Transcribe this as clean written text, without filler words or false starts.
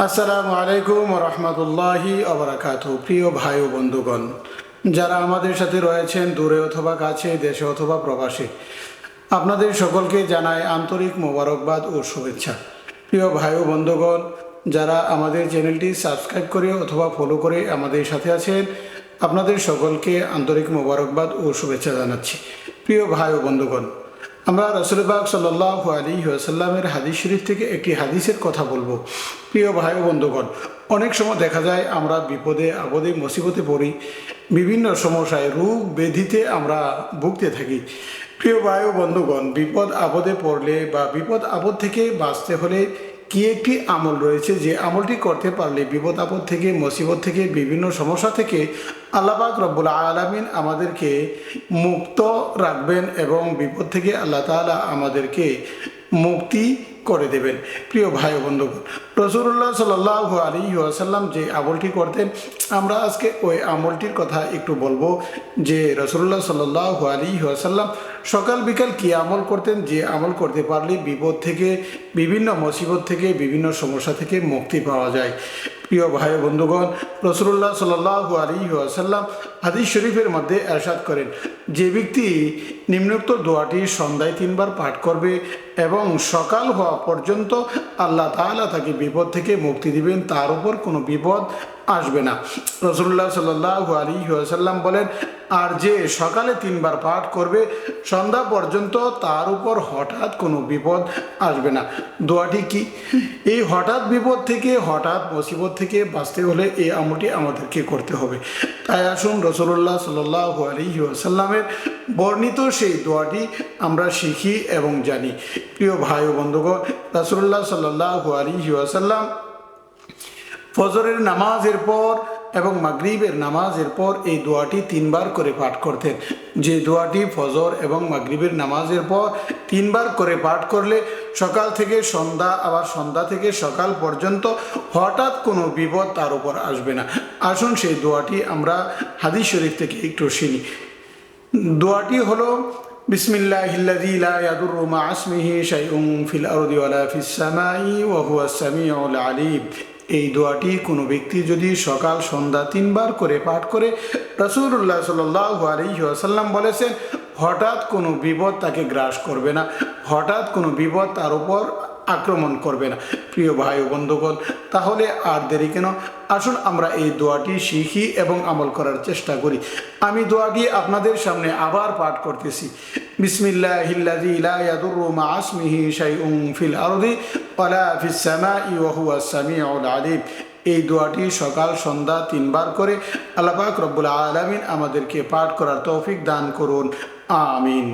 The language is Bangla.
আসসালামু আলাইকুম রহমতুল্লাহি ওয়া প্রিয় ভাই ও বন্ধুগণ, যারা আমাদের সাথে রয়েছেন দূরে অথবা কাছে, দেশে অথবা প্রবাসে, আপনাদের সকলকে জানাই আন্তরিক মোবারকবাদ ও শুভেচ্ছা। প্রিয় ভাই ও বন্ধুগণ, যারা আমাদের চ্যানেলটি সাবস্ক্রাইব করে অথবা ফলো করে আমাদের সাথে আছেন, আপনাদের সকলকে আন্তরিক মোবারকবাদ ও শুভেচ্ছা জানাচ্ছি। প্রিয় ভাই ও বন্ধুগণ, আমরা রাসূল পাক সাল্লাল্লাহু আলাইহি ওয়াসাল্লামের হাদিস শরীফ থেকে একটি হাদিসের কথা বলবো। প্রিয় ভাই ও বন্ধুগণ, অনেক সময় দেখা যায় আমরা বিপদে আপদে মুসিবতে পড়ি, বিভিন্ন সমস্যায় রোগ ব্যাধিতে আমরা ভুগতে থাকি। প্রিয় ভাই ও বন্ধুগণ, বিপদ আপদে পড়লে বা বিপদ আপদ থেকে বাঁচতে হলে কি একটি আমল রয়েছে, যে আমলটি করতে পারলে বিপদ আপদ থেকে, মুসিবত থেকে, বিভিন্ন সমস্যা থেকে আল্লাহ পাক রব্বুল আলামিন আমাদেরকে মুক্ত রাখবেন এবং বিপদ থেকে আল্লাহ তাআলা আমাদেরকে মুক্তি করে দেবেন। প্রিয় ভাই বন্ধুগণ, রাসূলুল্লাহ সাল্লাল্লাহু আলাইহি ওয়াসাল্লাম যে আমলটি করতেন, আমরা আজকে ওই আমলটির কথা একটু বলবো, যে রাসূলুল্লাহ সাল্লাল্লাহু আলাইহি ওয়াসাল্লাম সকাল বিকাল কী আমল করতেন, যে আমল করতে পারলে বিপদ থেকে, বিভিন্ন মুসিবত থেকে, বিভিন্ন সমস্যা থেকে মুক্তি পাওয়া যায়। প্রিয় ভাই বন্ধুগণ, রাসূলুল্লাহ সাল্লাল্লাহু আলাইহি ওয়াসাল্লাম হাদিস শরীফের মধ্যে ইরশাদ করেন, যে ব্যক্তি নিম্নোক্ত দোয়াটি সন্ধ্যায় 3 বার পাঠ করবে এবং সকাল হওয়া পর্যন্ত আল্লাহ তাআলা তাকে বিপদ থেকে মুক্তি দিবেন, তার উপর কোনো বিপদ আসবে না। রাসূলুল্লাহ সাল্লাল্লাহু আলাইহি ওয়াসাল্লাম বলেন, আর যে সকালে 3 বার পাঠ করবে সন্ধ্যা পর্যন্ত, তার উপর হঠাৎ কোনো বিপদ আসবে না। দোয়াটি কি? এই হঠাৎ বিপদ থেকে, হঠাৎ মুসিবত থেকে বাঁচতে হলে এই আমলটি আমাদেরকে করতে হবে। তাই আসুন রাসূলুল্লাহ সাল্লাল্লাহু আলাইহি ওয়াসাল্লামের বর্ণিত সেই দোয়াটি আমরা শিখি এবং জানি। প্রিয় ভাই ও বন্ধুগণ, রাসূলুল্লাহ সাল্লাল্লাহু আলাইহি ওয়াসাল্লাম ফজরের নামাজের পর এবং মাগরিবের নামাজের পর এই দোয়াটি 3 বার করে পাঠ করতেন। যে দোয়াটি ফজর এবং মাগরিবের নামাজের পর 3 বার করে পাঠ করলে সকাল থেকে সন্ধ্যা, আবার সন্ধ্যা থেকে সকাল পর্যন্ত হঠাৎ কোনো বিপদ তার উপর আসবে না। আসুন সেই দোয়াটি আমরা হাদিস শরীফ থেকে একটু শুনি। দোয়াটি হলো, বিসমিল্লাহিল্লাযী লা ইয়াদুররু মা ইসমিহি শাইউন ফিল আরদি ওয়ালা ফিস সামাই ওয়া হুয়াস সামিউল আলিম। এই দোয়াটি কোনো ব্যক্তি যদি সকাল সন্ধ্যা 3 বার করে পাঠ করে, রাসূলুল্লাহ সাল্লাল্লাহু আলাইহি ওয়াসাল্লাম বলেছেন, হঠাৎ কোনো বিপদ তাকে গ্রাস করবে না, হঠাৎ কোনো বিপদ তার উপর আক্রমণ করবে না। প্রিয় ভাই ও বন্ধুগণ, তাহলে আর দেরি কেন, আসুন আমরা এই দোয়াটি শিখি এবং আমল করার চেষ্টা করি। আমি দোয়াটি আপনাদের সামনে আবার পাঠ করতেছি। বিসমিল্লাহিল্লাযী লা ইয়াদুররু মা ইসমিহি শাইউন ফিল আরদি ওয়ালা ফিস সামাই ওয়া হুয়াস সামিউল আলিম। এই দোয়াটি সকাল সন্ধ্যা 3 বার করে আল্লাহ পাক রব্বুল আলামিন আমাদেরকে পাঠ করার তৌফিক দান করুন। আমিন।